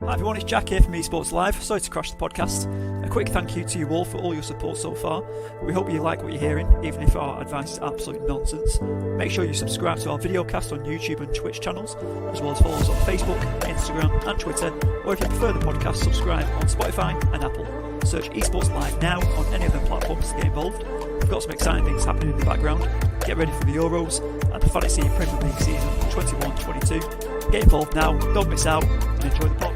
Hi everyone, it's Jack here from Esports Live. Sorry to crash the podcast. A quick thank you to you all for all your support so far. We hope you like what you're hearing, even if our advice is absolute nonsense. Make sure you subscribe to our videocast on YouTube and Twitch channels, as well as follow us on Facebook, Instagram and Twitter, or if you prefer the podcast, subscribe on Spotify and Apple. Search Esports Live now on any of the platforms to get involved. We've got some exciting things happening in the background. Get ready for the Euros and the Fantasy Premier League season 21-22. Get involved now, don't miss out, and enjoy the pod.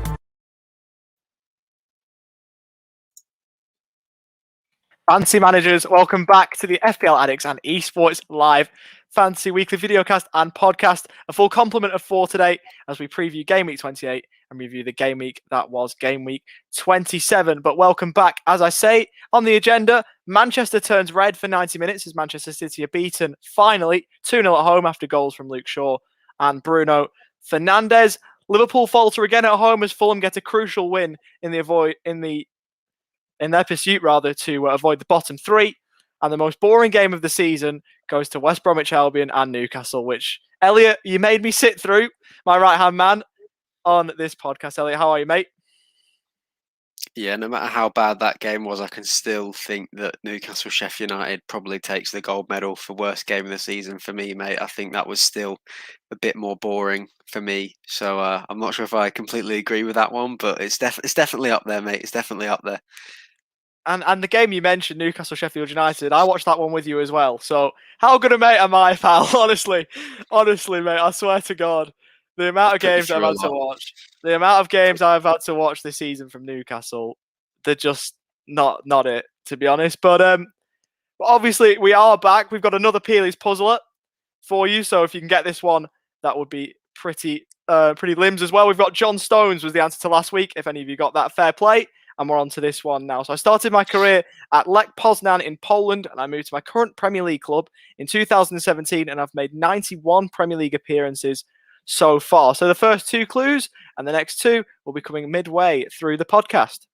Fantasy managers, welcome back to the FPL Addicts and Esports Live Fantasy Weekly videocast and podcast. A full complement of 4 today as we preview Game Week 28 and review the game week that was Game Week 27. But welcome back. As I say, on the agenda, Manchester turns red for 90 minutes as Manchester City are beaten finally 2-0 at home after goals from Luke Shaw and Bruno Fernandes. Liverpool falter again at home as Fulham get a crucial win in their pursuit to avoid the bottom 3. And the most boring game of the season goes to West Bromwich Albion and Newcastle, which, Elliot, you made me sit through, my right-hand man, on this podcast. Elliot, how are you, mate? Yeah, no matter how bad that game was, I can still think that Newcastle Sheffield United probably takes the gold medal for worst game of the season for me, mate. I think that was still a bit more boring for me. So I'm not sure if I completely agree with that one, but it's definitely up there, mate. It's definitely up there. And the game you mentioned, Newcastle Sheffield United, I watched that one with you as well. So how good a mate am I, pal? Honestly, mate, I swear to God. The amount of games I've had to watch this season from Newcastle, they're just not it, to be honest. But obviously we are back. We've got another Peely's puzzler for you. So if you can get this one, that would be pretty limbs as well. We've got John Stones was the answer to last week. If any of you got that, fair play. And we're on to this one now. So I started my career at Lech Poznan in Poland, and I moved to my current Premier League club in 2017, and I've made 91 Premier League appearances so far. So the first 2 clues and the next 2 will be coming midway through the podcast.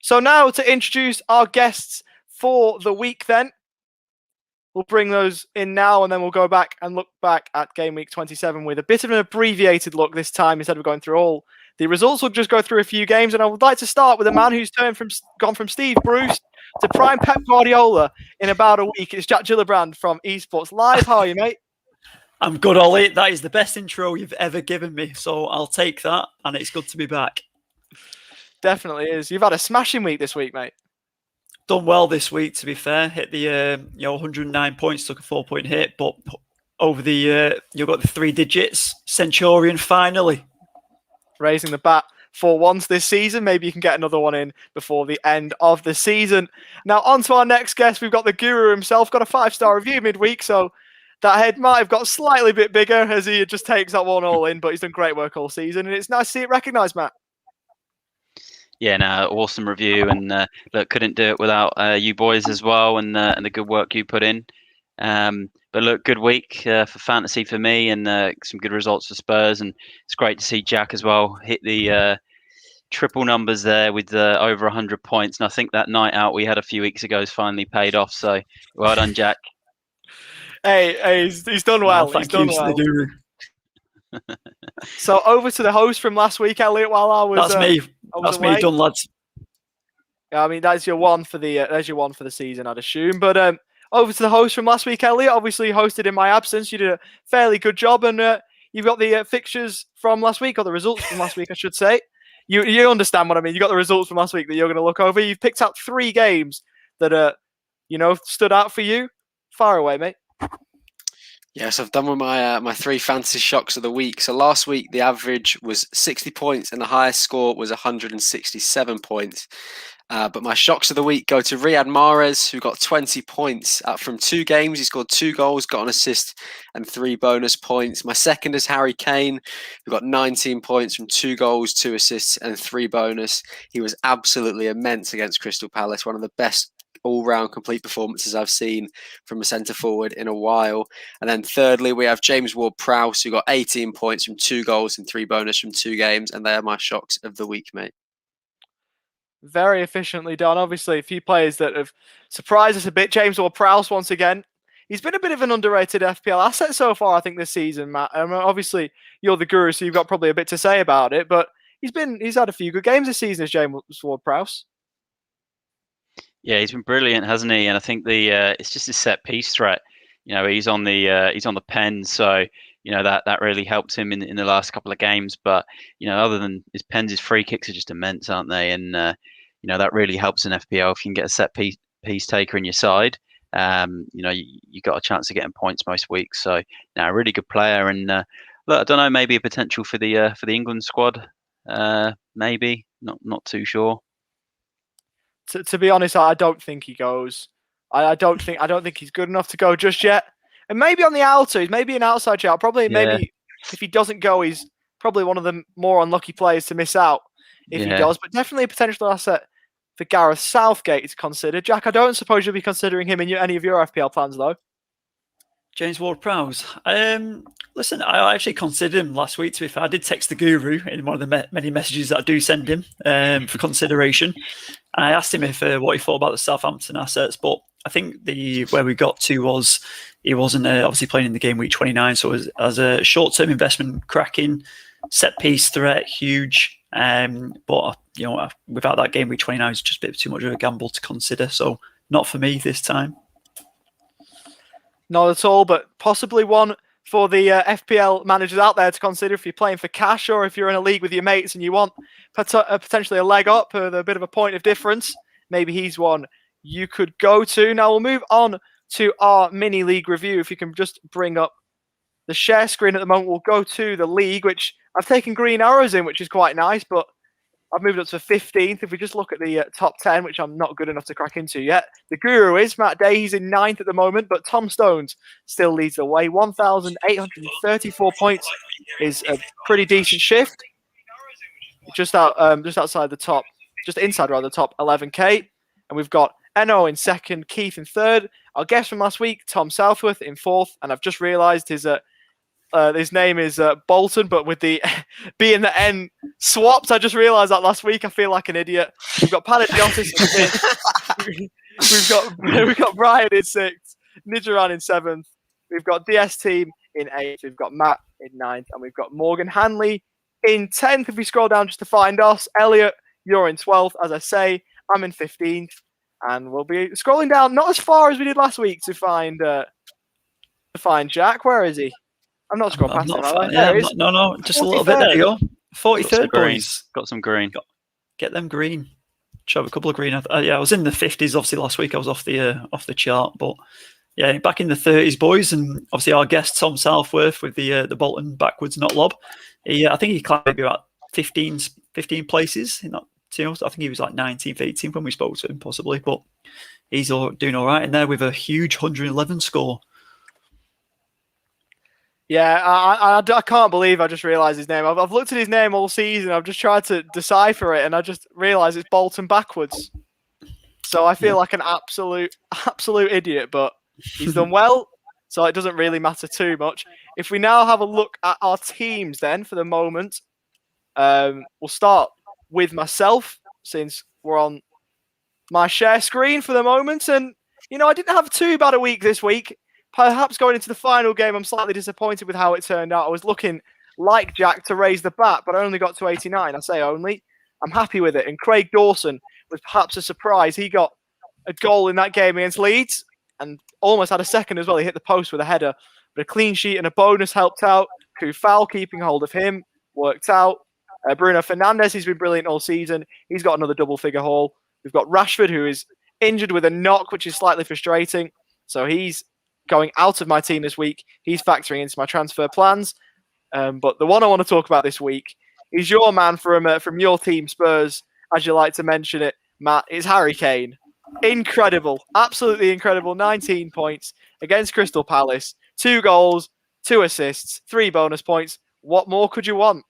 So now to introduce our guests for the week then. We'll bring those in now, and then we'll go back and look back at Game Week 27 with a bit of an abbreviated look this time. Instead of going through all the results, we'll just go through a few games. And I would like to start with a man who's gone from Steve Bruce to prime Pep Guardiola in about a week. It's Jack Gillibrand from Esports Live. How are you, mate? I'm good, Ollie. That is the best intro you've ever given me, so I'll take that, and it's good to be back. Definitely is. You've had a smashing week this week, mate. Done well this week, to be fair. Hit the 109 points, took a 4-point hit, but over the you've got the 3 digits. Centurion finally raising the bat for once this season. Maybe you can get another one in before the end of the season. Now on to our next guest. We've got the Guru himself. Got a 5-star review midweek, so that head might have got slightly bit bigger as he just takes that one all in. But he's done great work all season, and it's nice to see it recognised, Matt. Yeah, no, awesome review, and look, couldn't do it without you boys as well, and the good work you put in. But look, good week for fantasy for me, and some good results for Spurs, and it's great to see Jack as well hit the triple numbers there with over 100 points. And I think that night out we had a few weeks ago has finally paid off. So well done, Jack. Hey, he's done well. Thank you to the Guru. So over to the host from last week, Elliot. While I was that's me. That's me done, lads. Yeah, I mean that's your one for the season, I'd assume. But over to the host from last week, Elliot. Obviously hosted in my absence. You did a fairly good job, and you've got the fixtures from last week, or the results from last week, I should say. You understand what I mean. You got the results from last week that you're going to look over. You've picked out 3 games that stood out for you. Far away, mate. Yes, I've done with my 3 fantasy shocks of the week. So last week, the average was 60 points and the highest score was 167 points. But my shocks of the week go to Riyad Mahrez, who got 20 points from 2 games. He scored 2 goals, got an assist and 3 bonus points. My second is Harry Kane, who got 19 points from 2 goals, 2 assists and 3 bonus. He was absolutely immense against Crystal Palace, one of the best all-round complete performances I've seen from a centre-forward in a while. And then thirdly, we have James Ward-Prowse, who got 18 points from 2 goals and 3 bonus from 2 games. And they are my shocks of the week, mate. Very efficiently done. Obviously, a few players that have surprised us a bit. James Ward-Prowse, once again, he's been a bit of an underrated FPL asset so far, I think, this season, Matt. Obviously, you're the guru, so you've got probably a bit to say about it, but he's had a few good games this season as James Ward-Prowse. Yeah, he's been brilliant, hasn't he? And I think it's just his set piece threat. He's on the pen, so that really helped him in the last couple of games. But other than his pens, his free kicks are just immense, aren't they? And that really helps in FPL if you can get a set piece taker in your side. You got a chance of getting points most weeks. So a really good player. And look, I don't know, maybe a potential for the England squad. Maybe not too sure. To be honest, I don't think he goes. I don't think he's good enough to go just yet. And maybe on the outer, he's maybe an outside shout. Maybe if he doesn't go, he's probably one of the more unlucky players to miss out if he does. But definitely a potential asset for Gareth Southgate to consider. Jack, I don't suppose you'll be considering him in any of your FPL plans, though. James Ward-Prowse. Listen, I actually considered him last week. To be fair, I did text the guru in one of the many messages that I do send him for consideration. And I asked him what he thought about the Southampton assets, but I think where we got to was he wasn't obviously playing in the game week 29, so as a short-term investment, cracking, set-piece threat, huge. But without that game week 29, it's just a bit too much of a gamble to consider. So not for me this time. Not at all, but possibly one for the FPL managers out there to consider if you're playing for cash or if you're in a league with your mates and you want potentially a leg up with a bit of a point of difference. Maybe he's one you could go to. Now we'll move on to our mini league review. If you can just bring up the share screen at the moment, we'll go to the league, which I've taken green arrows in, which is quite nice, but I've moved up to 15th. If we just look at the top 10, which I'm not good enough to crack into yet, the guru is Matt Day. He's in 9th at the moment, but Tom Stones still leads the way. 1,834 points is a pretty decent shift. Just outside the top, just inside rather the top 11k. And we've got Eno in 2nd, Keith in 3rd. Our guest from last week, Tom Southworth, in 4th. And I've just realised his name is Bolton, but with the B and the N swapped. I just realised that last week. I feel like an idiot. We've got Panagiotis in 5th. We've got Brian in 6th. Nijaran in 7th. We've got DS Team in 8th. We've got Matt in 9th. And we've got Morgan Hanley in 10th. If we scroll down just to find us, Elliot, you're in 12th. As I say, I'm in 15th. And we'll be scrolling down not as far as we did last week to find Jack. Where is he? I'm not scrolling past him. No, just a little bit. There you go. 43rd, boys. Got some green. Get them green. Should have a couple of green. I was in the 50s. Obviously, last week I was off the chart, but yeah, back in the 30s, boys. And obviously, our guest Tom Southworth with the Bolton backwards not lob. I think he climbed maybe about 15 places in that. I think he was like 19th, 18th when we spoke to him, possibly, but he's doing all right in there with a huge 111 score. Yeah, I can't believe I just realised his name. I've looked at his name all season. I've just tried to decipher it, and I just realised it's Bolton backwards. So I feel like an absolute idiot, but he's done well, so it doesn't really matter too much. If we now have a look at our teams then for the moment, we'll start with myself since we're on my share screen for the moment. And, I didn't have too bad a week this week. Perhaps going into the final game, I'm slightly disappointed with how it turned out. I was looking like Jack to raise the bat, but I only got to 89. I say only. I'm happy with it. And Craig Dawson was perhaps a surprise. He got a goal in that game against Leeds and almost had a second as well. He hit the post with a header. But a clean sheet and a bonus helped out. Kufal keeping hold of him worked out. Bruno Fernandes, he's been brilliant all season. He's got another double-figure haul. We've got Rashford, who is injured with a knock, which is slightly frustrating. So he's going out of my team this week. He's factoring into my transfer plans. But the one I want to talk about this week is your man from your team, Spurs, as you like to mention it, Matt. It's Harry Kane. Incredible. Absolutely incredible. 19 points against Crystal Palace. 2 goals, 2 assists, 3 bonus points. What more could you want?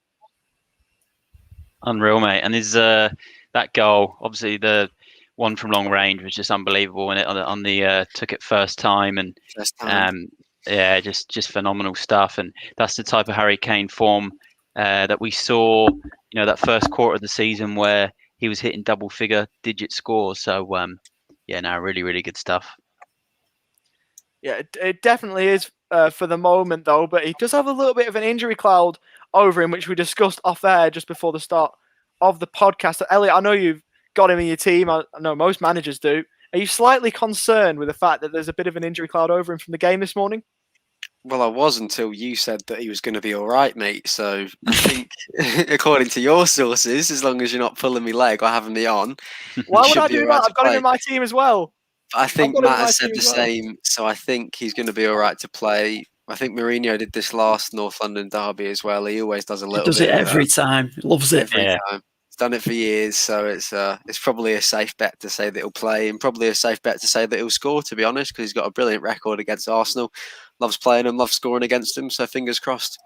Unreal, mate. And his that goal, obviously the one from long range was just unbelievable, and on the took it first time, and yeah, just phenomenal stuff. And that's the type of Harry Kane form that we saw, that first quarter of the season where he was hitting double-figure digit scores. So yeah, no, really, really good stuff. Yeah, it definitely is for the moment, though. But he does have a little bit of an injury cloud over him, which we discussed off air just before the start of the podcast. So, Elliot, I know you've got him in your team. I know most managers do. Are you slightly concerned with the fact that there's a bit of an injury cloud over him from the game this morning? Well, I was until you said that he was going to be all right, mate. So I think, according to your sources, as long as you're not pulling me leg or having me on, Why he would should I be do all right that? to I've got him play. in my team as well. I think got him in Matt my has said team the as well. same, so I think he's going to be all right to play. I think Mourinho did this last North London derby as well. He always does a He little does bit it of every time. He loves it. every time. He's done it for years, so it's probably a safe bet to say that he'll play, and probably a safe bet to say that he'll score. To be honest, because he's got a brilliant record against Arsenal, loves playing them, loves scoring against them. So fingers crossed.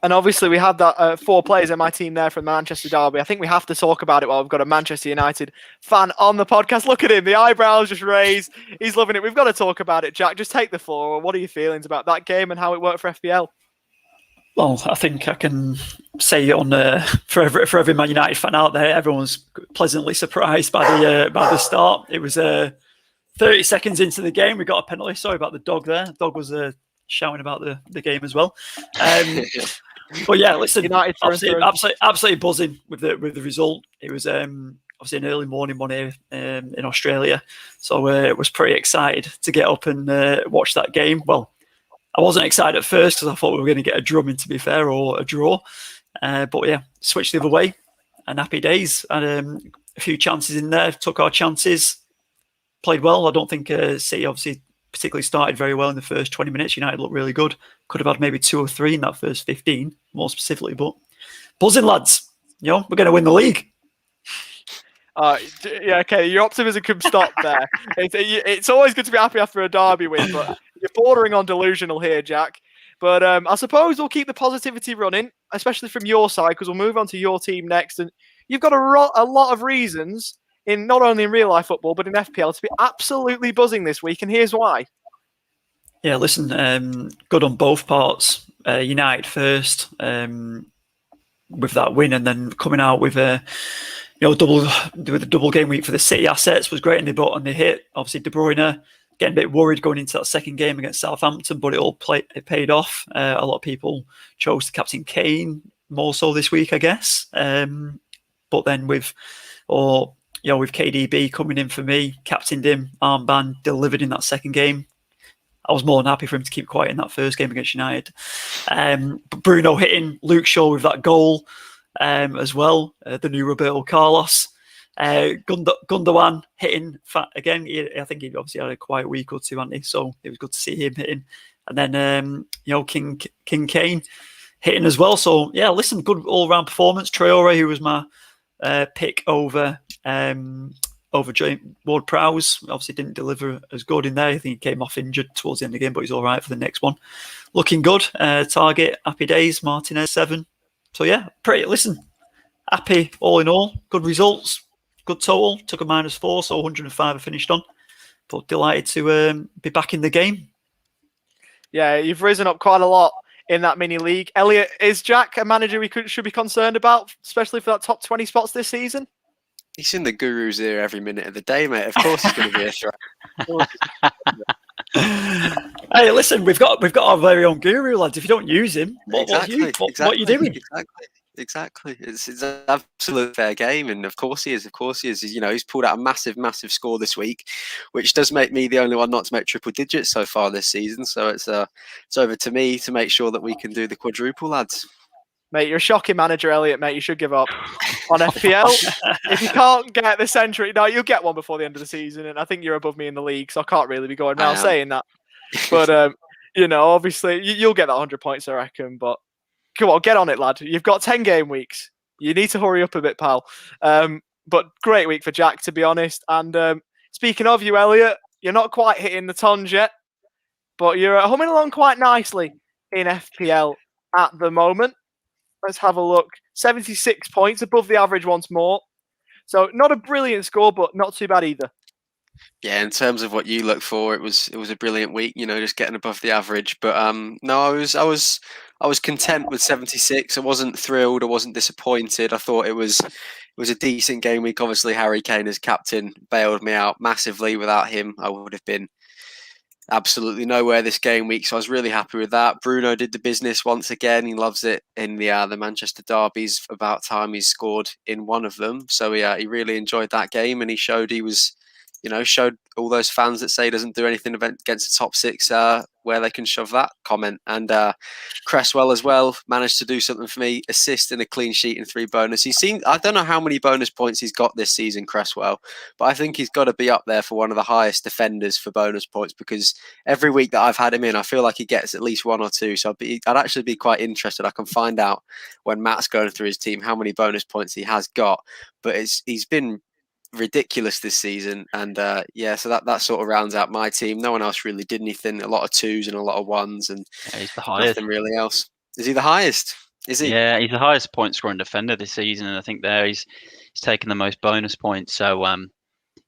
And obviously, we have that 4 players in my team there from the Manchester derby. I think we have to talk about it while we've got a Manchester United fan on the podcast. Look at him, the eyebrows just raised. He's loving it. We've got to talk about it. Jack, just take the floor. What are your feelings about that game and how it worked for FPL? Well, I think I can say on for every Man United fan out there, everyone's pleasantly surprised by the start. It was 30 seconds into the game, we got a penalty. Sorry about the dog there. The dog was shouting about the game as well. But yeah, listen, United absolutely buzzing with the result. It was obviously an early morning one here in Australia, so it was pretty excited to get up and watch that game. Well, I wasn't excited at first because I thought we were going to get a drumming, to be fair, or a draw. But yeah, switched the other way and happy days. And a few chances in there, took our chances, played well. I don't think City obviously particularly started very well in the first 20 minutes. United looked really good. Could have had maybe 2 or 3 in that first 15, more specifically. But buzzing, lads. You know, we're going to win the league. Yeah, okay, your optimism can stop there. It's always good to be happy after a derby win, but you're bordering on delusional here, Jack. But I suppose we'll keep the positivity running, especially from your side, because we'll move on to your team next. And you've got a lot of reasons, in not only in real life football, but in FPL, to be absolutely buzzing this week. And here's why. Yeah, listen, good on both parts. United first with that win, and then coming out with a double game week for the City assets was great, and they brought on the hit. Obviously, De Bruyne getting a bit worried going into that second game against Southampton, but it paid off. A lot of people chose to captain Kane more so this week, I guess. But then with KDB coming in for me, captained him, armband delivered in that second game. I was more than happy for him to keep quiet in that first game against United. But Bruno hitting Luke Shaw with that goal as well, the new Roberto Carlos. Gundogan hitting again. I think he obviously had a quiet week or two, hadn't he? So it was good to see him hitting. And then, King Kane hitting as well. So, yeah, listen, good all-round performance. Traore, who was my pick over Ward-Prowse, obviously didn't deliver as good in there. I think he came off injured towards the end of the game, but he's all right for the next one. Looking good. Target, happy days. Martinez, 7. So, yeah, listen, happy all in all. Good results. Good total. Took a -4, so 105 I finished on. But delighted to be back in the game. Yeah, you've risen up quite a lot in that mini league. Elliot, is Jack a manager we should be concerned about, especially for that top 20 spots this season? He's in the Guru's ear every minute of the day, mate. Of course he's going to be a threat. Hey, listen, we've got our very own Guru, lads. If you don't use him, what are you doing? Exactly. It's an absolute fair game, and of course he is. He's pulled out a massive score this week, which does make me the only one not to make triple digits so far this season. So it's over to me to make sure that we can do the quadruple, lads. Mate, you're a shocking manager, Elliot, mate. You should give up on FPL. If you can't get the century, no, you'll get one before the end of the season, and I think you're above me in the league, so I can't really be going around saying that. But, obviously, you'll get that 100 points, I reckon, but come on, get on it, lad. You've got 10 game weeks. You need to hurry up a bit, pal. But great week for Jack, to be honest. And speaking of you, Elliot, you're not quite hitting the tons yet, but you're humming along quite nicely in FPL at the moment. Let's have a look. 76 points, above the average once more. So not a brilliant score, but not too bad either. Yeah, in terms of what you look for, it was a brilliant week. Just getting above the average. But no, I was content with 76. I wasn't thrilled. I wasn't disappointed. I thought it was a decent game week. Obviously, Harry Kane as captain bailed me out massively. Without him, I would have been absolutely nowhere this game week, so I was really happy with that. Bruno did the business once again. He loves it in the Manchester derbies. About time he's scored in one of them. So he really enjoyed that game, and he showed he was, showed all those fans that say he doesn't do anything against the top six where they can shove that comment. And Cresswell as well managed to do something for me: assist and a clean sheet and 3 bonus. I don't know how many bonus points he's got this season, Cresswell, but I think he's got to be up there for one of the highest defenders for bonus points, because every week that I've had him in, I feel like he gets at least 1 or 2. So I'd actually be quite interested. I can find out when Matt's going through his team how many bonus points he has got, but he's been ridiculous this season. And so that sort of rounds out my team. No one else really did anything. A lot of 2s and a lot of 1s, and he's the highest. Nothing really else. Is he the highest? Is he? Yeah, he's the highest point scoring defender this season, and I think he's taken the most bonus points. So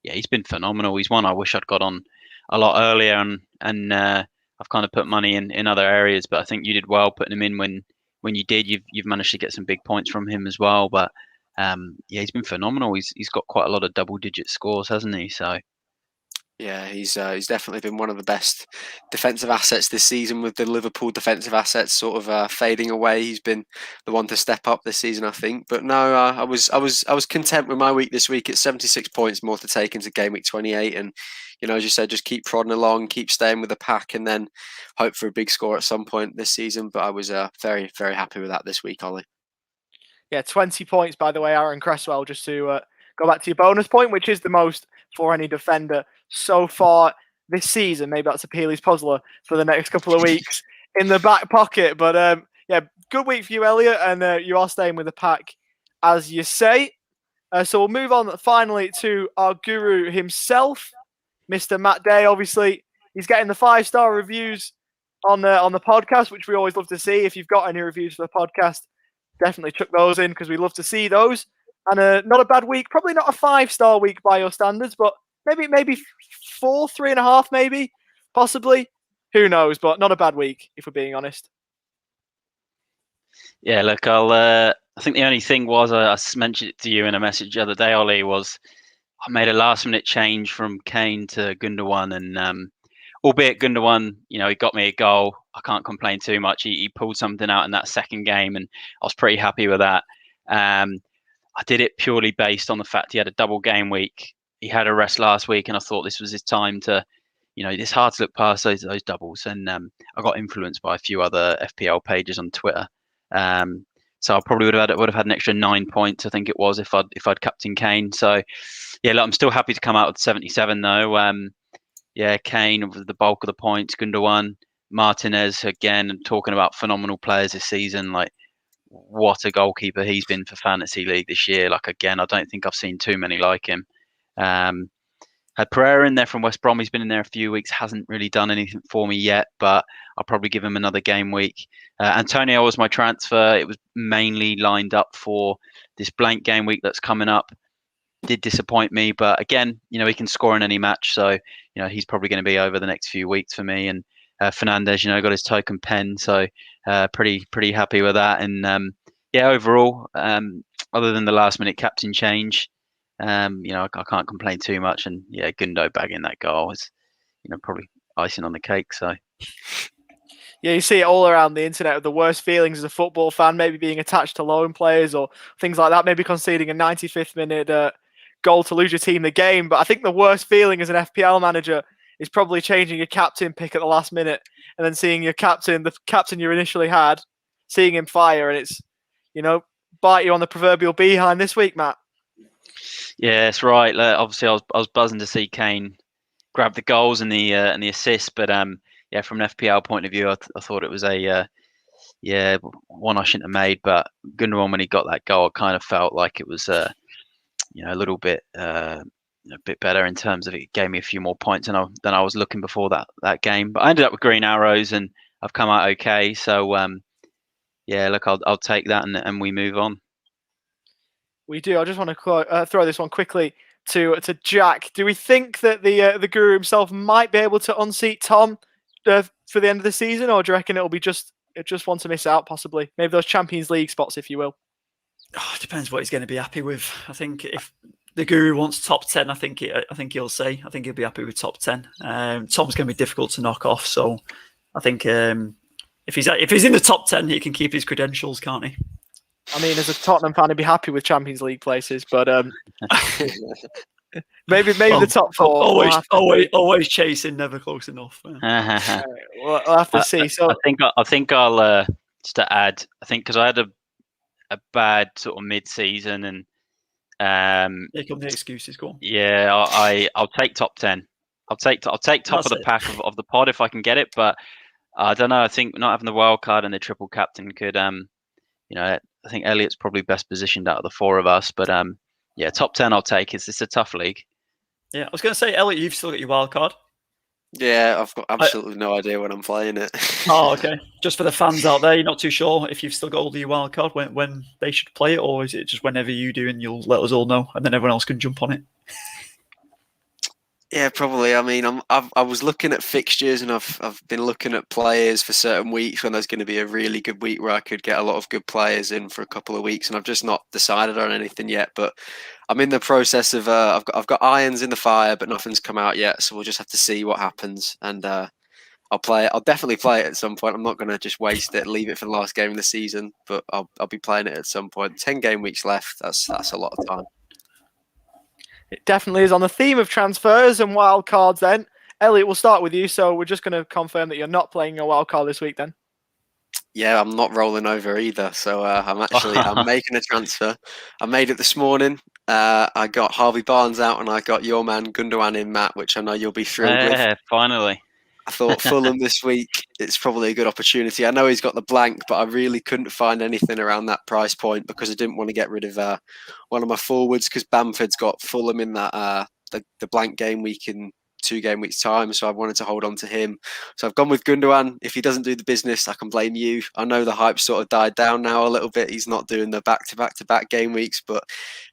he's been phenomenal. He's one I wish I'd got on a lot earlier, and I've kind of put money in other areas, but I think you did well putting him in when you did. You've managed to get some big points from him as well. But he's been phenomenal. He's got quite a lot of double-digit scores, hasn't he? So yeah, he's definitely been one of the best defensive assets this season, with the Liverpool defensive assets sort of fading away. He's been the one to step up this season, I think. But no, I was content with my week this week at 76 points, more to take into game week 28, and as you said, just keep prodding along, keep staying with the pack, and then hope for a big score at some point this season. But I was very, very happy with that this week, Ollie. Yeah, 20 points, by the way, Aaron Cresswell, just to go back to your bonus point, which is the most for any defender so far this season. Maybe that's a Peely's puzzler for the next couple of weeks in the back pocket. But good week for you, Elliot, and you are staying with the pack, as you say. So we'll move on finally to our guru himself, Mr. Matt Day. Obviously, he's getting the 5-star reviews on the podcast, which we always love to see. If you've got any reviews for the podcast, definitely chuck those in, because we love to see those. And not a bad week, probably not a 5-star week by your standards, but maybe 4, 3.5, maybe, possibly. Who knows? But not a bad week, if we're being honest. Yeah, look, I think the only thing was, I mentioned it to you in a message the other day, Ollie, was I made a last-minute change from Kane to Gundogan, and albeit Gundogan, he got me a goal. I can't complain too much. He pulled something out in that second game, and I was pretty happy with that. I did it purely based on the fact he had a double game week. He had a rest last week, and I thought this was his time to, it's hard to look past those doubles. And I got influenced by a few other FPL pages on Twitter. So I probably would have had an extra 9 points, I think it was, if I'd captained Kane. So yeah, look, I'm still happy to come out with 77 though. Kane with the bulk of the points, Gundogan, Martinez again, and talking about phenomenal players this season. Like, what a goalkeeper he's been for Fantasy League this year. Like, again, I don't think I've seen too many like him. Had Pereira in there from West Brom. He's been in there a few weeks, hasn't really done anything for me yet, but I'll probably give him another game week. Antonio was my transfer. It was mainly lined up for this blank game week that's coming up. Did disappoint me, but again, he can score in any match, so he's probably going to be over the next few weeks for me. And Fernandez, got his token pen, so pretty happy with that. And overall, other than the last minute captain change, I can't complain too much. And Gundo bagging that goal is probably icing on the cake. So yeah, you see it all around the internet, of the worst feelings as a football fan, maybe being attached to loan players or things like that, maybe conceding a 95th minute goal to lose your team the game. But I think the worst feeling as an FPL manager is probably changing your captain pick at the last minute and then seeing your captain, the captain you initially had, seeing him fire, and it's, bite you on the proverbial behind this week, Matt. Yeah, that's right. Obviously, I was buzzing to see Kane grab the goals and the assists, but from an FPL point of view, I thought it was a one I shouldn't have made. But Gundogan, when he got that goal, it kind of felt like it was a little bit a bit better in terms of it gave me a few more points than I was looking before that game. But I ended up with green arrows and I've come out okay. So look, I'll take that and we move on. We do. I just want to throw this one quickly to Jack. Do we think that the guru himself might be able to unseat Tom for the end of the season, or do you reckon it'll be just one to miss out, possibly? Maybe those Champions League spots, if you will. It depends what he's going to be happy with. I think if the Guru wants top 10. I think he'll say. I think he'll be happy with top 10. Tom's going to be difficult to knock off, so I think if he's in the top 10, he can keep his credentials, can't he? I mean, as a Tottenham fan, I'd be happy with Champions League places, but maybe the top 4. Always chasing, never close enough. We'll have to see. So I think I'll just to add. I think because I had a bad sort of mid-season, and here come the excuses. Go on. Yeah, I'll take top 10. I'll take top of the pack of the pod if I can get it. But I don't know. I think not having the wild card and the triple captain could I think Elliot's probably best positioned out of the 4 of us. But yeah, top 10 I'll take. It's a tough league. Yeah, I was going to say, Elliot, you've still got your wild card. Yeah, I've got absolutely no idea when I'm playing it. Oh, okay. Just for the fans out there, you're not too sure if you've still got all your wild card when they should play it, or is it just whenever you do and you'll let us all know, and then everyone else can jump on it? Yeah, probably. I mean, I was looking at fixtures, and I've been looking at players for certain weeks when there's going to be a really good week where I could get a lot of good players in for a couple of weeks, and I've just not decided on anything yet. But I'm in the process of I've got irons in the fire, but nothing's come out yet, so we'll just have to see what happens. And I'll play it. I'll definitely play it at some point. I'm not going to just waste it, leave it for the last game of the season, but I'll be playing it at some point. 10 game weeks left. That's a lot of time. it definitely is. On the theme of transfers and wild cards, then Elliot, we'll start with you. So we're just going to confirm that you're not playing a wild card this week, then. Yeah, I'm not rolling over either. So I'm making a transfer. I made it this morning. I got Harvey Barnes out, and I got your man Gundogan in, Matt, which I know you'll be thrilled with. Yeah, finally. I thought Fulham this week, it's probably a good opportunity. I know he's got the blank, but I really couldn't find anything around that price point because I didn't want to get rid of one of my forwards because Bamford's got Fulham in that the blank game week in 2 game weeks time, so I wanted to hold on to him. So I've gone with Gundogan. If he doesn't do the business, I can blame you. I know the hype sort of died down now a little bit. He's not doing the back-to-back game weeks, but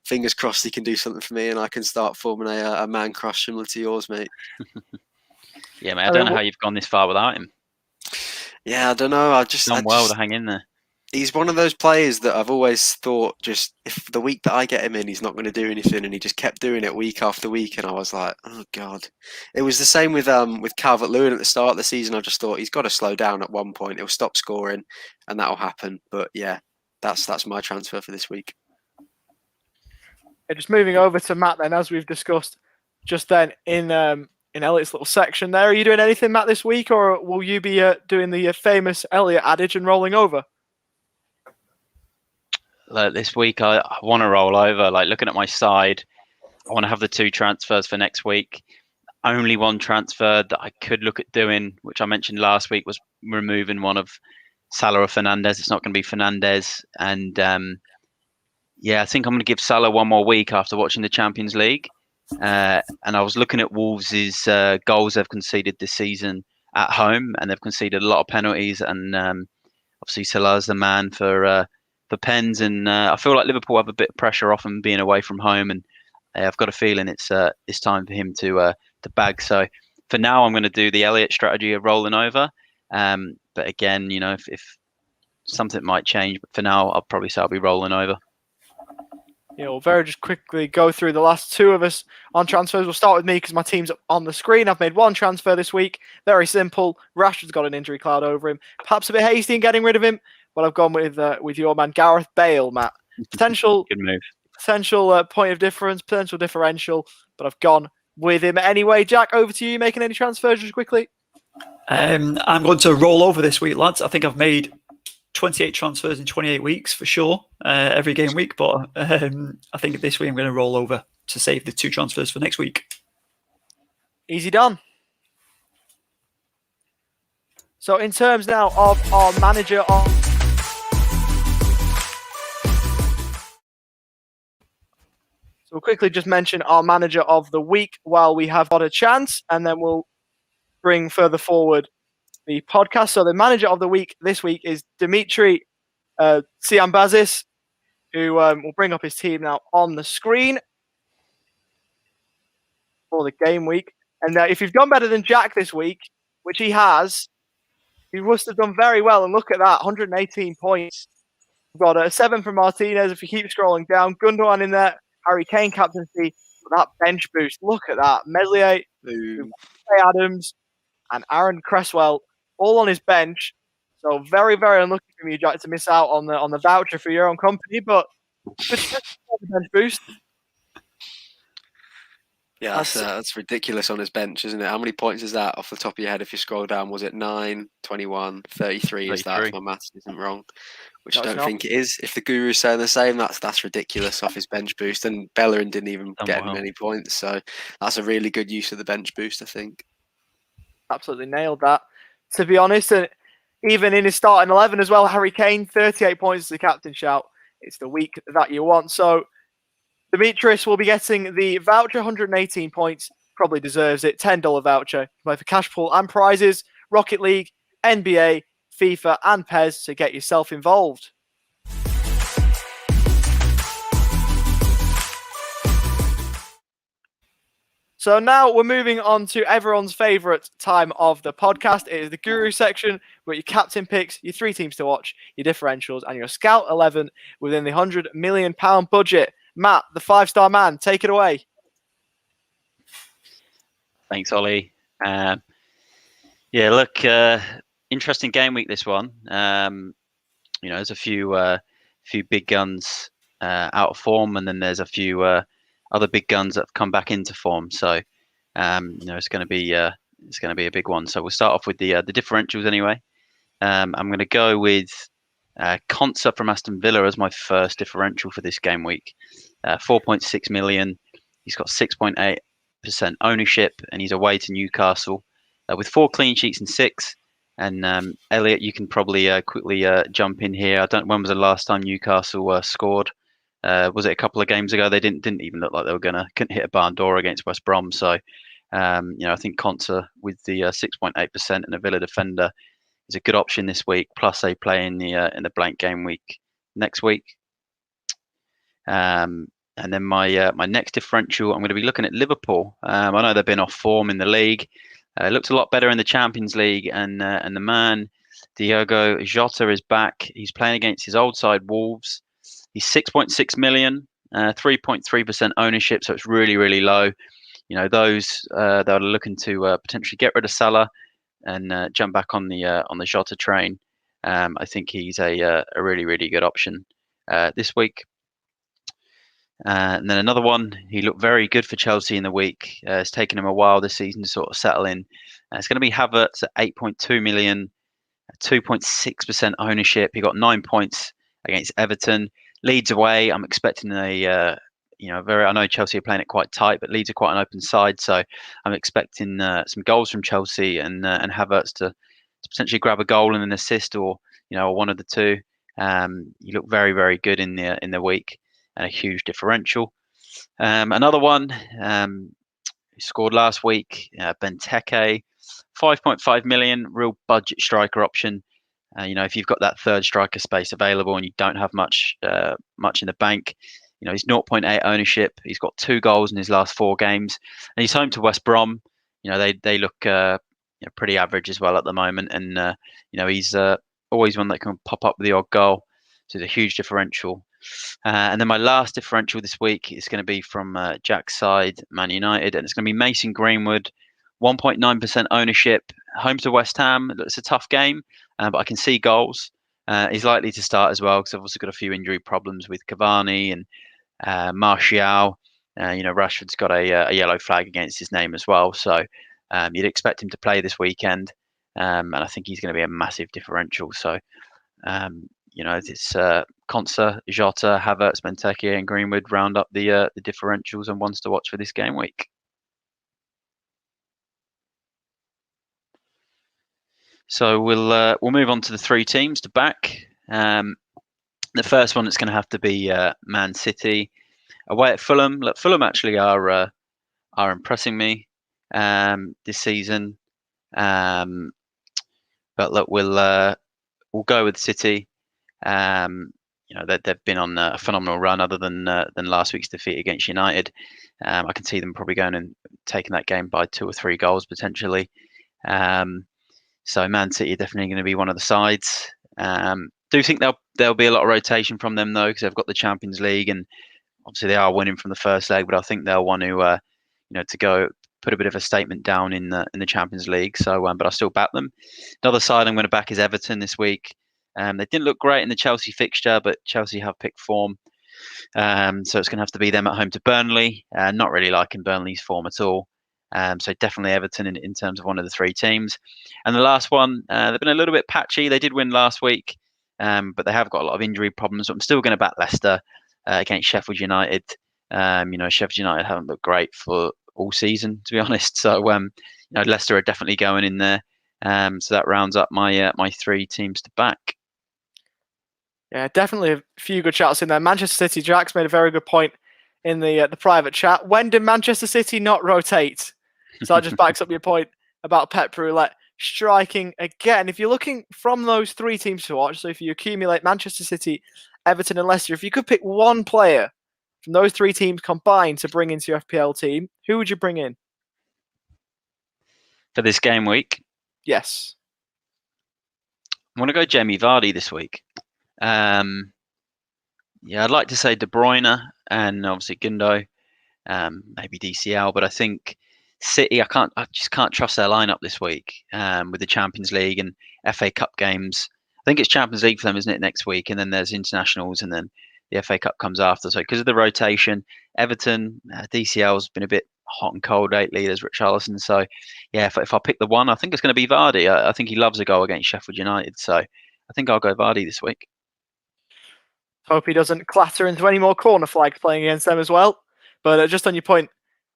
fingers crossed he can do something for me and I can start forming a man crush similar to yours, mate. Yeah, mate. I don't know how you've gone this far without him. Yeah, I don't know. He's done well to hang in there. He's one of those players that I've always thought, just if the week that I get him in, he's not going to do anything, and he just kept doing it week after week, and I was like, oh god. It was the same with Calvert-Lewin at the start of the season. I just thought he's got to slow down at one point. He'll stop scoring, and that'll happen. But yeah, that's my transfer for this week. Just moving over to Matt, then, as we've discussed just then in Elliot's little section there. Are you doing anything, Matt, this week, or will you be doing the famous Elliot adage and rolling over? Like this week, I want to roll over. Like looking at my side, I want to have the 2 transfers for next week. Only one transfer that I could look at doing, which I mentioned last week, was removing one of Salah or Fernandes. It's not going to be Fernandes. And I think I'm going to give Salah one more week after watching the Champions League. And I was looking at Wolves' goals they've conceded this season at home, and they've conceded a lot of penalties. And obviously Salah's the man for pens, and I feel like Liverpool have a bit of pressure off him being away from home, and I've got a feeling it's time for him to bag. So for now, I'm going to do the Elliot strategy of rolling over. But again, if something might change, but for now, I'll probably say I'll be rolling over. Yeah, we'll very just quickly go through the last 2 of us on transfers. We'll start with me because my team's up on the screen. I've made 1 transfer this week. Very simple. Rashford's got an injury cloud over him. Perhaps a bit hasty in getting rid of him, but I've gone with your man Gareth Bale, Matt. Potential Good move. Potential point of difference, potential differential, but I've gone with him anyway. Jack, over to you. Making any transfers just quickly? I'm going to roll over this week, lads. I think I've made 28 transfers in 28 weeks for sure, every game week. But I think this week I'm going to roll over to save the 2 transfers for next week. Easy done. So in terms now of our manager So we'll quickly just mention our manager of the week while we have got a chance, and then we'll bring further forward the podcast. So the manager of the week this week is Dimitri Tsiambazis, who will bring up his team now on the screen for the game week. And if you've done better than Jack this week, which he has, you must have done very well. And look at that, 118 points. We've got a 7 from Martinez if you keep scrolling down. Gundogan in there. Harry Kane captaincy, that bench boost. Look at that. Meslier, Adams, and Aaron Cresswell all on his bench. So very, very unlucky for you, Jack, to miss out on the voucher for your own company. But good bench boost. Yeah, that's ridiculous on his bench, isn't it? How many points is that off the top of your head if you scroll down? Was it 9, 21, 33 is that, if my maths isn't wrong? Which I don't think it is. If the Guru's saying the same, that's ridiculous off his bench boost. And Bellerin didn't even get many points. So that's a really good use of the bench boost, I think. Absolutely nailed that. To be honest, and even in his starting 11 as well, Harry Kane, 38 points as the captain shout. It's the week that you want. So Demetrius will be getting the voucher, 118 points. Probably deserves it. $10 voucher. Play for cash pool and prizes, Rocket League, NBA, FIFA, and PES to get yourself involved. So now we're moving on to everyone's favourite time of the podcast. It is the Guru section, where your captain picks, your 3 teams to watch, your differentials, and your Scout 11 within the £100 million budget. Matt, the 5-star man, take it away. Thanks, Ollie. Interesting game week, this one. There's a few big guns out of form, and then there's a few other big guns that have come back into form. So, it's going to be a big one. So we'll start off with the differentials anyway. I'm going to go with Konsa from Aston Villa as my first differential for this game week. 4.6 million. He's got 6.8% ownership, and he's away to Newcastle with 4 clean sheets and 6. And Elliot, you can probably quickly jump in here. When was the last time Newcastle scored? Was it a couple of games ago? They didn't even look like they couldn't hit a barn door against West Brom. So, I think Konsa with the 6.8% and a Villa defender is a good option this week. Plus, they play in the blank game week next week. And then my next differential, I'm going to be looking at Liverpool. I know they've been off form in the league. It looked a lot better in the Champions League, and the man Diogo Jota is back. He's playing against his old side Wolves. He's 6.6 million, 3.3% ownership, so it's really, really low. Those that are looking to potentially get rid of Salah and jump back on the Jota train, I think he's a really, really good option this week. And then another one, he looked very good for Chelsea in the week. It's taken him a while this season to sort of settle in. It's going to be Havertz at 8.2 million, 2.6% ownership. He got 9 points against Everton. Leeds away, I'm expecting I know Chelsea are playing it quite tight, but Leeds are quite an open side. So I'm expecting some goals from Chelsea and Havertz to potentially grab a goal and an assist, or one of the two. He looked very, very good in the week, and a huge differential. Another one, he scored last week, Benteke, 5.5 million, real budget striker option. If you've got that third striker space available and you don't have much in the bank, he's 0.8 ownership. He's got 2 goals in his last 4 games, and he's home to West Brom. They look pretty average as well at the moment, and he's always one that can pop up with the odd goal. So it's a huge differential. And then my last differential this week is going to be from Jack's side, Man United, and it's going to be Mason Greenwood, 1.9% ownership, home to West Ham. It's a tough game, but I can see goals. He's likely to start as well, because I've also got a few injury problems with Cavani and Martial. Rashford's got a yellow flag against his name as well, so you'd expect him to play this weekend, and I think he's going to be a massive differential. So it's Konsa, Jota, Havertz, Benteke, and Greenwood round up the differentials and ones to watch for this game week. So we'll move on to the 3 teams to back. The first one is going to have to be Man City away at Fulham. Look, Fulham actually are impressing me this season, but look, we'll go with City. They've been on a phenomenal run, other than last week's defeat against United. I can see them probably going and taking that game by 2 or 3 goals potentially. So Man City are definitely going to be one of the sides. Do think there'll be a lot of rotation from them though, because they've got the Champions League, and obviously they are winning from the first leg, but I think they'll want to to go put a bit of a statement down in the Champions League. So, but I still back them. Another side I'm going to back is Everton this week. They didn't look great in the Chelsea fixture, but Chelsea have picked form. So it's going to have to be them at home to Burnley. Not really liking Burnley's form at all. So definitely Everton in terms of one of the three teams. And the last one, they've been a little bit patchy. They did win last week, but they have got a lot of injury problems. So I'm still going to back Leicester against Sheffield United. Sheffield United haven't looked great for all season, to be honest. So Leicester are definitely going in there. So that rounds up my my three teams to back. Yeah, definitely a few good shouts in there. Manchester City, Jack's made a very good point in the private chat. When did Manchester City not rotate? So that just backs up your point about Pep Roulette striking again. If you're looking from those three teams to watch, so if you accumulate Manchester City, Everton and Leicester, if you could pick one player from those three teams combined to bring into your FPL team, who would you bring in? For this game week? Yes. I want to go Jamie Vardy this week. I'd like to say De Bruyne and obviously Gundo, maybe DCL, but I think City, I just can't trust their lineup this week with the Champions League and FA Cup games. I think it's Champions League for them, isn't it, next week? And then there's internationals, and then the FA Cup comes after. So because of the rotation, Everton, DCL's been a bit hot and cold lately. There's Richarlison. So yeah, if I pick the one, I think it's going to be Vardy. I think he loves a goal against Sheffield United. So I think I'll go Vardy this week. Hope he doesn't clatter into any more corner flags playing against them as well. But just on your point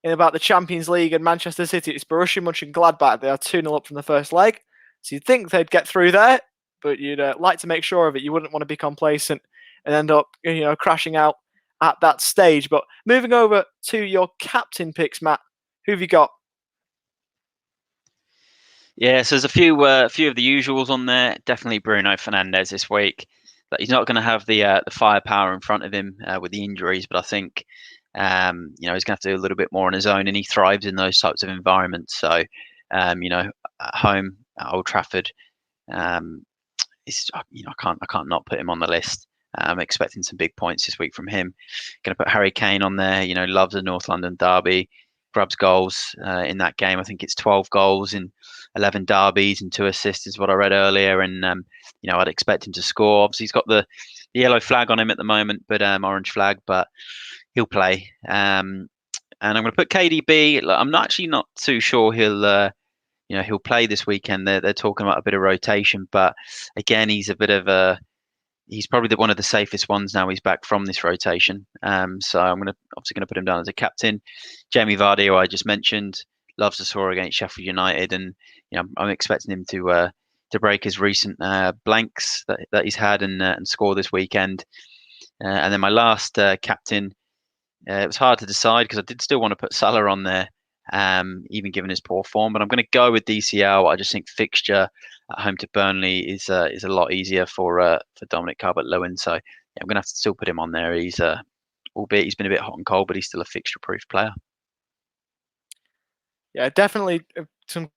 about the Champions League and Manchester City, it's Borussia Mönchengladbach. They are 2-0 up from the first leg. So you'd think they'd get through there, but you'd like to make sure of it. You wouldn't want to be complacent and end up crashing out at that stage. But moving over to your captain picks, Matt, who have you got? Yeah, so there's a few of the usuals on there. Definitely Bruno Fernandes this week. But he's not going to have the firepower in front of him with the injuries, but I think he's going to have to do a little bit more on his own, and he thrives in those types of environments. So at home at Old Trafford, I can't not put him on the list. I'm expecting some big points this week from him. Going to put Harry Kane on there. Loves the North London derby, grabs goals in that game. I think it's 12 goals in 11 derbies and 2 assists is what I read earlier. And I'd expect him to score. Obviously, he's got the yellow flag on him at the moment, but orange flag. But he'll play. And I'm going to put KDB. I'm actually not too sure he'll play this weekend. They're talking about a bit of rotation, but again, he's a bit of a. He's probably one of the safest ones now. He's back from this rotation, so I'm obviously going to put him down as a captain. Jamie Vardy, who I just mentioned, loves to score against Sheffield United, and I'm expecting him to break his recent blanks that he's had and score this weekend. And then my last captain, it was hard to decide because I did still want to put Salah on there, even given his poor form, but I'm going to go with DCL. I just think fixture at home to Burnley is a lot easier for Dominic Calvert-Lewin, so I'm going to have to still put him on there. He's albeit he's been a bit hot and cold, but he's still a fixture-proof player. Yeah, definitely some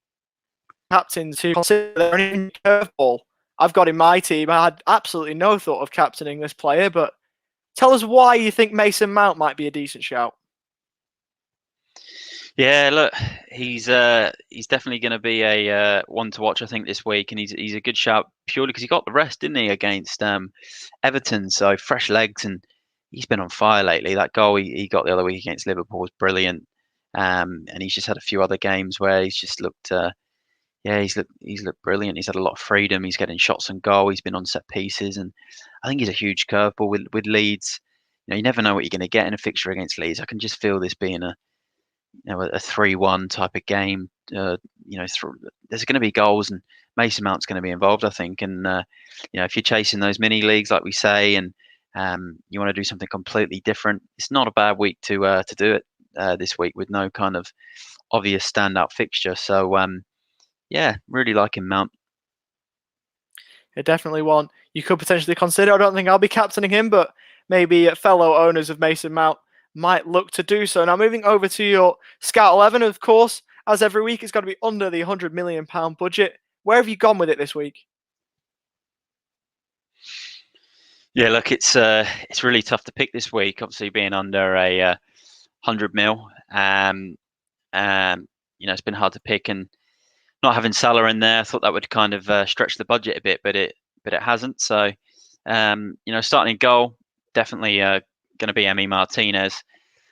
captains who consider their own curveball. I've got in my team. I had absolutely no thought of captaining this player, but tell us why you think Mason Mount might be a decent shout. Yeah, look, he's definitely going to be a one to watch, I think, this week, and he's a good shout purely because he got the rest, didn't he, against Everton? So fresh legs, and he's been on fire lately. That goal he got the other week against Liverpool was brilliant, and he's just had a few other games where he's just looked, he's looked brilliant. He's had a lot of freedom. He's getting shots on goal. He's been on set pieces, and I think he's a huge curveball with Leeds. You never know what you're going to get in a fixture against Leeds. I can just feel this being a 3-1 type of game. There's going to be goals, and Mason Mount's going to be involved, I think. And if you're chasing those mini leagues, like we say, and you want to do something completely different, it's not a bad week to do it this week with no kind of obvious standout fixture. So really liking Mount. Yeah, definitely one you could potentially consider. I don't think I'll be captaining him, but maybe fellow owners of Mason Mount might look to do so. Now, moving over to your Scout 11, of course, as every week, it's got to be under the £100 million budget. Where have you gone with it this week? Yeah, look, it's really tough to pick this week. Obviously, being under a 100 mil, it's been hard to pick, and not having Salah in there, I thought that would kind of stretch the budget a bit, but it hasn't. So, starting in goal, definitely going to be Emi Martinez.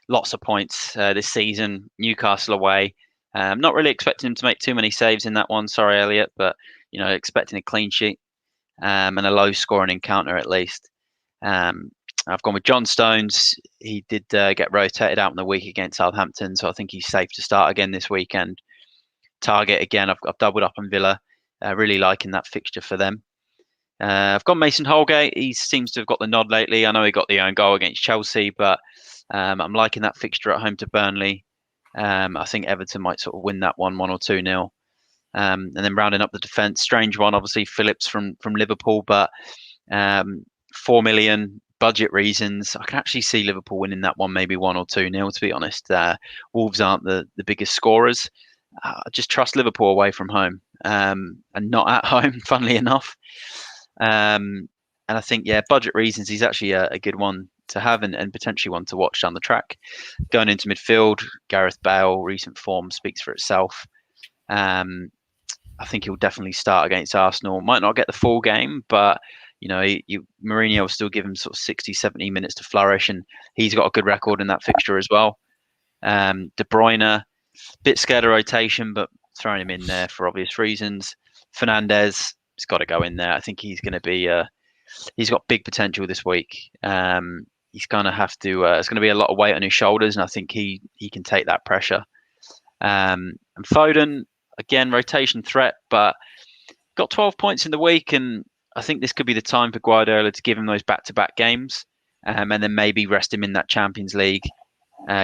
Lots of points this season. Newcastle away. Not really expecting him to make too many saves in that one. Sorry, Elliot, but expecting a clean sheet and a low scoring encounter at least. I've gone with John Stones. He did get rotated out in the week against Southampton, so I think he's safe to start again this weekend. Target again. I've doubled up on Villa. Really liking that fixture for them. I've got Mason Holgate. He seems to have got the nod lately. I know he got the own goal against Chelsea, but I'm liking that fixture at home to Burnley. I think Everton might sort of win that 1 or 2-0. And then rounding up the defence, strange one, obviously Phillips from Liverpool, but 4 million budget reasons. I can actually see Liverpool winning that one, maybe 1 or 2-0, to be honest. Wolves aren't the biggest scorers. I just trust Liverpool away from home and not at home, funnily enough. And I think, budget reasons, he's actually a good one to have and potentially one to watch down the track. Going into midfield, Gareth Bale, recent form speaks for itself. I think he'll definitely start against Arsenal. Might not get the full game, but Mourinho will still give him sort of 60, 70 minutes to flourish, and he's got a good record in that fixture as well. De Bruyne, bit scared of rotation, but throwing him in there for obvious reasons. Fernandes, he's got to go in there. I think he's going to be. He's got big potential this week. He's going to have to. It's going to be a lot of weight on his shoulders, and I think he can take that pressure. And Foden, again, rotation threat, but got 12 points in the week, and I think this could be the time for Guardiola to give him those back-to-back games, and then maybe rest him in that Champions League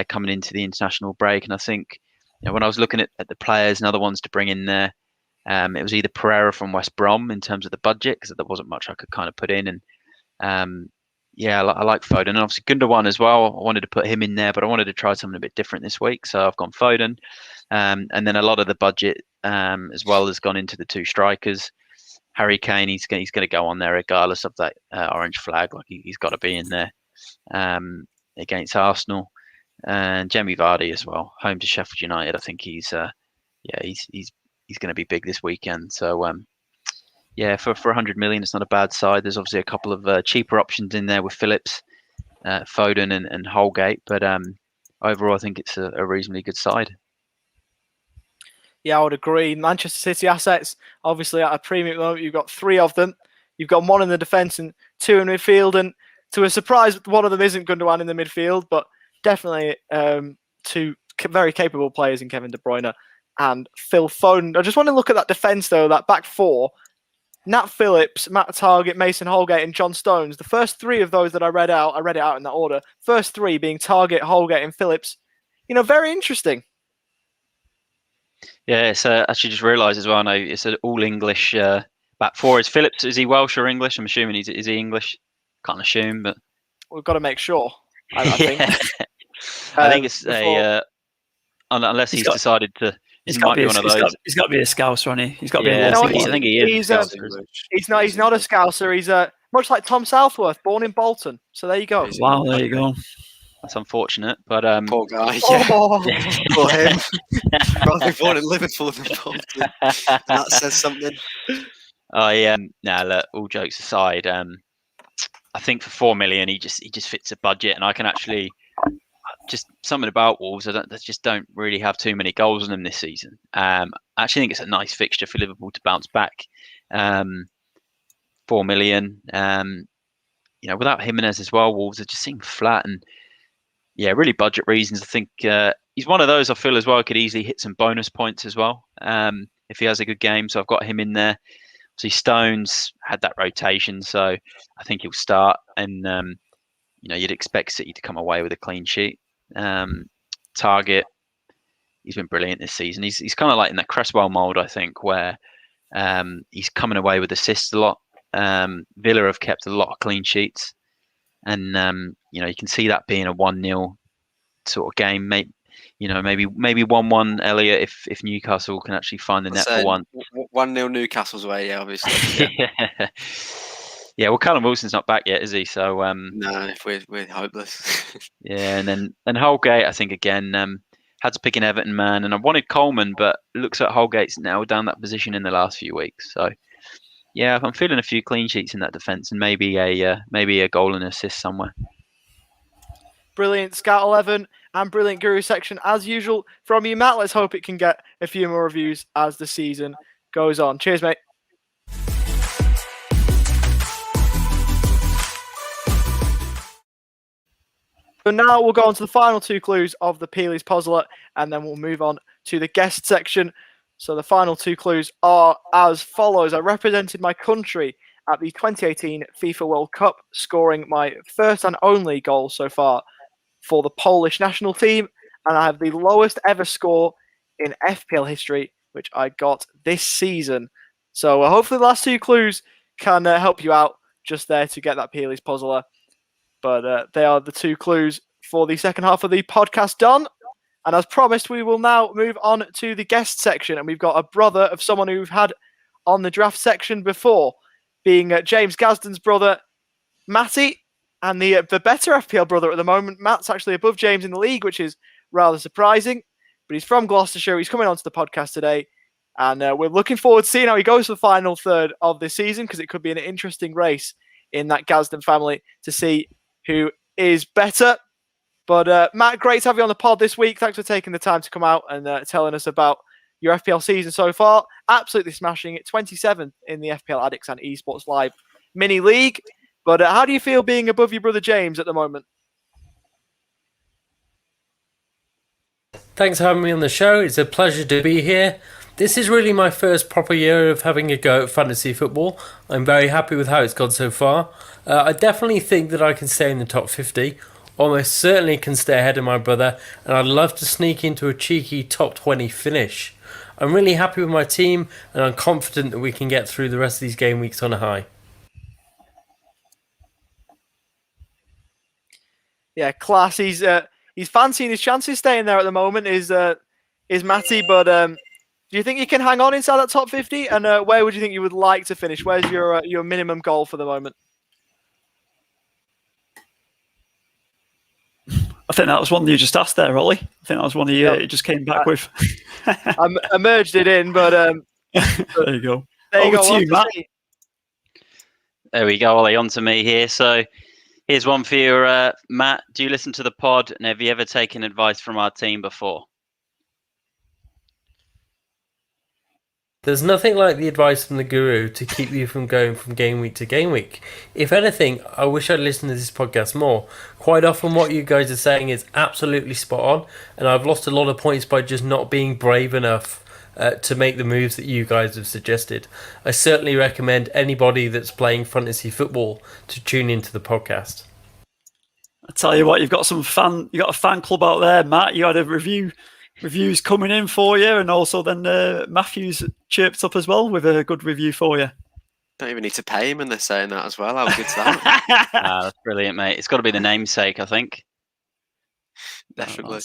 coming into the international break. And I think when I was looking at the players and other ones to bring in there, it was either Pereira from West Brom in terms of the budget, because there wasn't much I could kind of put in, and I like Foden, and obviously Gundogan as well. I wanted to put him in there, but I wanted to try something a bit different this week, so I've gone Foden. And then a lot of the budget as well has gone into the two strikers. Harry Kane, he's going to go on there regardless of that orange flag. Like he's got to be in there against Arsenal. And Jamie Vardy as well, home to Sheffield United. I think he's going to be big this weekend. So for 100 million, it's not a bad side. There's obviously a couple of cheaper options in there with Phillips, Foden, and Holgate. But overall, I think it's a reasonably good side. Yeah, I would agree. Manchester City assets, obviously at a premium moment, you've got 3 of them. You've got 1 in the defence and 2 in midfield. And to a surprise, one of them isn't Gundogan in the midfield, but definitely 2 very capable players in Kevin De Bruyne and Phil Foden. I just want to look at that defence, though, that back 4. Nat Phillips, Matt Target, Mason Holgate, and John Stones. The first 3 of those that I read it out in that order. First 3 being Target, Holgate, and Phillips. Very interesting. Yeah, it's actually just realised as well. I know it's an all English back 4. Is Phillips? Is he Welsh or English? I'm assuming is he English? Can't assume, but we've got to make sure. I think. I think it's unless he's decided to. He might be one of those. He's got to be a Scouser, hasn't he? He's got to be. I think he is. He's not a Scouser. He's much like Tom Southworth, born in Bolton. So there you go. Wow, there you go. That's unfortunate, but poor guy. Oh. Poor him. Rather born in Liverpool than Bolton. That says something. Look, all jokes aside, I think for 4 million, he just fits a budget, and I can actually just something about Wolves. They just don't really have too many goals in them this season. I actually think it's a nice fixture for Liverpool to bounce back. 4 million. Without Jimenez as well, Wolves are just seem flat, and really budget reasons. I think he's one of those I feel as well could easily hit some bonus points as well if he has a good game. So I've got him in there. See, Stones had that rotation, so I think he'll start, and you'd expect City to come away with a clean sheet. Target, he's been brilliant this season. He's kind of like in that Cresswell mould, I think, where he's coming away with assists a lot. Villa have kept a lot of clean sheets, and you can see that being a 1-0 sort of game. Maybe 1-1, Elliot, if Newcastle can actually find the net for one. 1-0 Newcastle's way, yeah, obviously. Yeah. Yeah, well, Callum Wilson's not back yet, is he? So No, we're hopeless. yeah, and then Holgate, I think again had to pick an Everton man, and I wanted Coleman, but it looks like Holgate's nailed down that position in the last few weeks. So yeah, I'm feeling a few clean sheets in that defence, and maybe a goal and assist somewhere. Brilliant Scout 11 and brilliant Guru section as usual from you, Matt. Let's hope it can get a few more reviews as the season goes on. Cheers, mate. So now we'll go on to the final two clues of the Peely's puzzle, and then we'll move on to the guest section. So the final two clues are as follows. I represented my country at the 2018 FIFA World Cup, scoring my first and only goal so far for the Polish national team, and I have the lowest ever score in FPL history, which I got this season. So hopefully the last two clues can help you out just there to get that Peely's puzzler. But they are the two clues for the second half of the podcast done. And as promised, we will now move on to the guest section. And we've got a brother of someone who we've had on the draft section before, being James Gasden's brother, Matty, and the better FPL brother at the moment. Matt's actually above James in the league, which is rather surprising. But he's from Gloucestershire. He's coming onto the podcast today. And we're looking forward to seeing how he goes for the final third of this season, because it could be an interesting race in that Gasden family to see who is better. But Matt, great to have you on the pod this week. Thanks for taking the time to come out and telling us about your FPL season so far. Absolutely smashing it. 27th in the FPL Addicts and Esports Live mini league. But how do you feel being above your brother James at the moment? Thanks for having me on the show. It's a pleasure to be here. This is really my first proper year of having a go at fantasy football. I'm very happy with how it's gone so far. I definitely think that I can stay in the top 50. Almost certainly can stay ahead of my brother, and I'd love to sneak into a cheeky top 20 finish. I'm really happy with my team, and I'm confident that we can get through the rest of these game weeks on a high. Yeah, class. He's fancying his chances staying there at the moment. Is Matty? But do you think you can hang on inside that top 50? And where would you think you would like to finish? Where's your minimum goal for the moment? I think that was one you just asked there, Ollie. I think that was one you just came back with. I merged it in, but there you go. There you Over go. to you, Matt. There we go, Ollie. On to me here. So here's one for you, Matt. Do you listen to the pod, and have you ever taken advice from our team before? There's nothing like the advice from the guru to keep you from going from game week to game week. If anything, I wish I'd listened to this podcast more. Quite often what you guys are saying is absolutely spot on, and I've lost a lot of points by just not being brave enough to make the moves that you guys have suggested. I certainly recommend anybody that's playing fantasy football to tune into the podcast. I tell you what, you got a fan club out there, Matt. You had a reviews coming in for you, and also then Matthew's chirped up as well with a good review for you. Don't even need to pay him, and they're saying that as well. How good's that? That's brilliant, mate. It's got to be the namesake, I think. Definitely.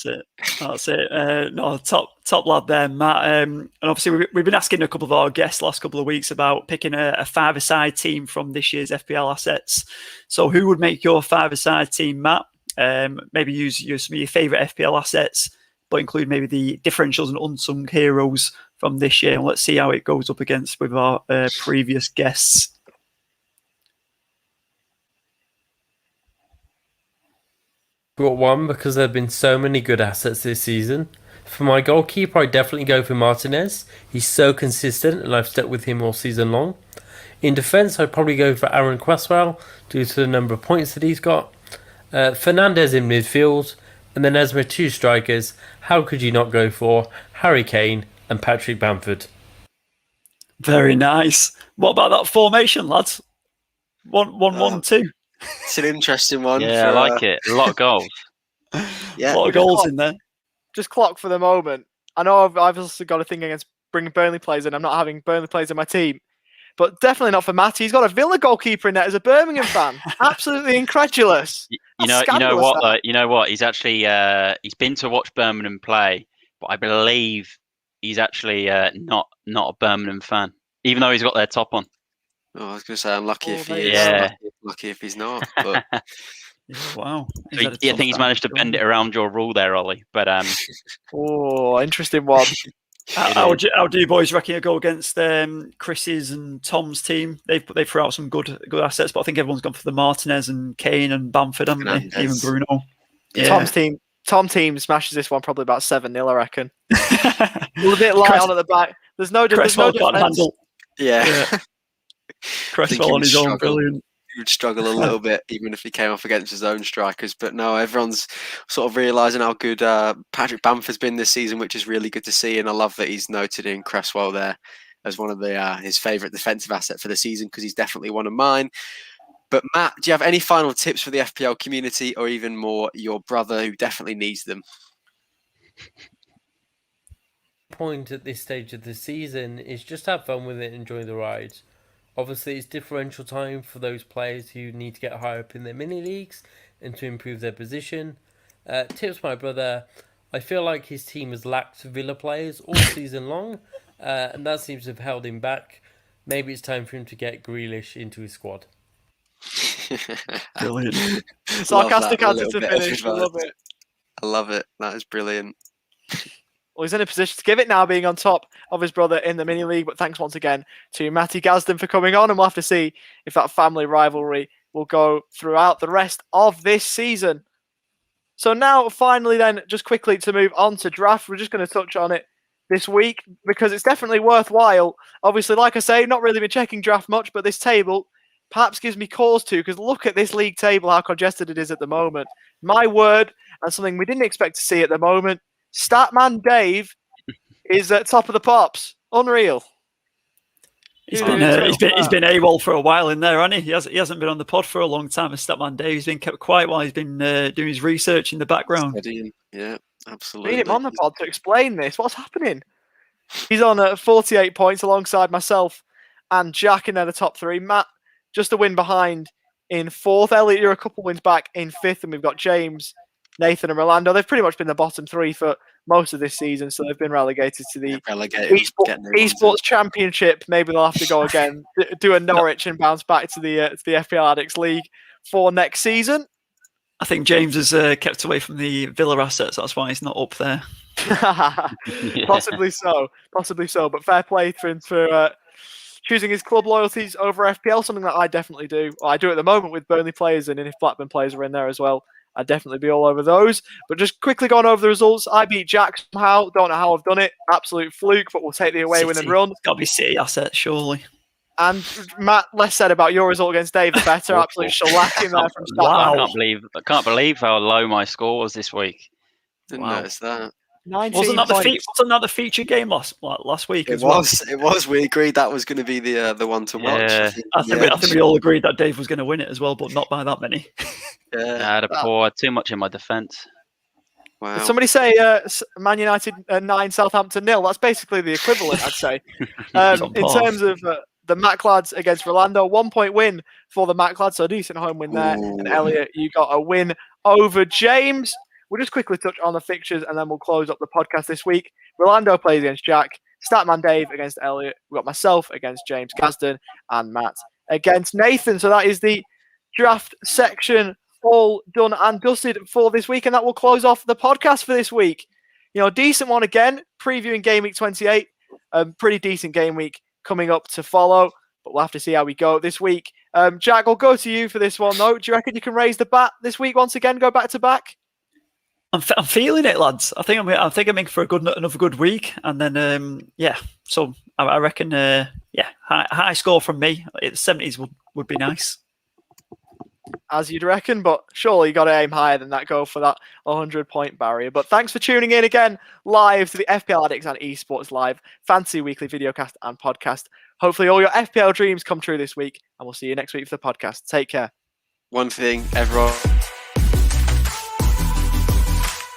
That's it. No, top lad there, Matt. And obviously we've been asking a couple of our guests the last couple of weeks about picking a five-a-side team from this year's FPL assets. So who would make your five-a-side team, Matt? Maybe use some of your favourite FPL assets, but include maybe the differentials and unsung heroes from this year. And let's see how it goes up against with our previous guests. Got one because there have been so many good assets this season. For my goalkeeper, I definitely go for Martinez. He's so consistent, and I've stuck with him all season long. In defence, I'd probably go for Aaron Cresswell due to the number of points that he's got. Fernandez in midfield, and then as my two strikers, how could you not go for Harry Kane and Patrick Bamford? Very nice. What about that formation, lads? 1-1-1-2. It's an interesting one. Yeah, I like it. A lot of goals. Yeah, a lot of goals in there. Just clock for the moment. I know I've also got a thing against bringing Burnley players in. I'm not having Burnley players in my team. But definitely not for Matty. He's got a Villa goalkeeper in there as a Birmingham fan. Absolutely incredulous. You know what? He's actually he's been to watch Birmingham play, but I believe he's actually not a Birmingham fan, even though he's got their top on. Oh, I was going to say unlucky if he there you is. go. Lucky if he's not. But Yeah, wow. So I think he's managed to bend it around your rule there, Ollie. But Oh, interesting one. How do you boys reckon you go against Chris's and Tom's team? They threw out some good assets, but I think everyone's gone for the Martinez and Kane and Bamford, haven't they? Even Bruno. Yeah. Tom team smashes this one probably about 7-0, I reckon. A little bit light on at the back. There's no Cresswell defense. can't handle. Yeah. Cresswell on his own, brilliant. He would struggle a little bit, even if he came off against his own strikers. But no, everyone's sort of realising how good Patrick Bamford's been this season, which is really good to see. And I love that he's noted in Cresswell there as one of his favourite defensive assets for the season, because he's definitely one of mine. But Matt, do you have any final tips for the FPL community, or even more, your brother who definitely needs them? Point at this stage of the season is just have fun with it and enjoy the ride. Obviously, it's differential time for those players who need to get higher up in their mini leagues and to improve their position. Tips my brother. I feel like his team has lacked Villa players all season long, and that seems to have held him back. Maybe it's time for him to get Grealish into his squad. Brilliant. Sarcastic answer to finish. I love it. I love it. That is brilliant. Well, he's in a position to give it now, being on top of his brother in the mini league. But thanks once again to Matty Gazden for coming on, and we'll have to see if that family rivalry will go throughout the rest of this season. So now, finally, then, just quickly to move on to draft, we're just going to touch on it this week because it's definitely worthwhile. Obviously, like I say, not really been checking draft much, but this table perhaps gives me cause to, because look at this league table, how congested it is at the moment. My word, and something we didn't expect to see at the moment. Statman Dave is at top of the pops. Unreal. He's been AWOL for a while in there, hasn't he? He hasn't been on the pod for a long time. As Statman Dave, he's been kept quiet while he's been doing his research in the background. Studying. Yeah, absolutely. Need him on the pod to explain this. What's happening? He's on 48 points alongside myself and Jack in there, the top three. Matt, just a win behind in fourth. Elliot, you're a couple wins back in fifth, and we've got James, Nathan and Rolando. They've pretty much been the bottom three for most of this season, so they've been relegated to the Esports Championship. Maybe they'll have to go again, do a Norwich and bounce back to the FPL Addicts League for next season. I think James has kept away from the Villa assets. That's why he's not up there. Possibly so. But fair play for him for choosing his club loyalties over FPL, something that I definitely do. Well, I do at the moment with Burnley players, and if Blackburn players are in there as well, I'd definitely be all over those. But just quickly going over the results, I beat Jack somehow. Don't know how I've done it. Absolute fluke, but we'll take the away win and run. It's got to be City assets, surely. And Matt, less said about your result against Dave, the better. Absolute shellacking there from Statman. Wow. I can't believe how low my score was this week. Didn't notice that. Wasn't that the feature game last week as well? It was. We agreed that was going to be the one to watch. Yeah. I think we all agreed that Dave was going to win it as well, but not by that many. Yeah. I had too much in my defence. Wow. Did somebody say Man United 9, Southampton 0? That's basically the equivalent, I'd say. In terms of the Mac lads against Rolando, 1 point win for the Mac lads, so a decent home win there. Ooh. And Elliot, you got a win over James. We'll just quickly touch on the fixtures and then we'll close up the podcast this week. Rolando plays against Jack, Statman Dave against Elliot. We've got myself against James Gazden and Matt against Nathan. So that is the draft section all done and dusted for this week, and that will close off the podcast for this week. You know, decent one again, previewing game week 28. Pretty decent game week coming up to follow, but we'll have to see how we go this week. Jack, I'll go to you for this one, though. Do you reckon you can raise the bat this week once again, go back to back? I'm feeling it, lads. I think I'm in for another good week, and then So I reckon, high score from me. 70s would be nice. As you'd reckon, but surely you got to aim higher than that. Go for that 100-point barrier. But thanks for tuning in again live to the FPL Addicts and Esports Live fancy weekly videocast and podcast. Hopefully all your FPL dreams come true this week, and we'll see you next week for the podcast. Take care. One thing, everyone.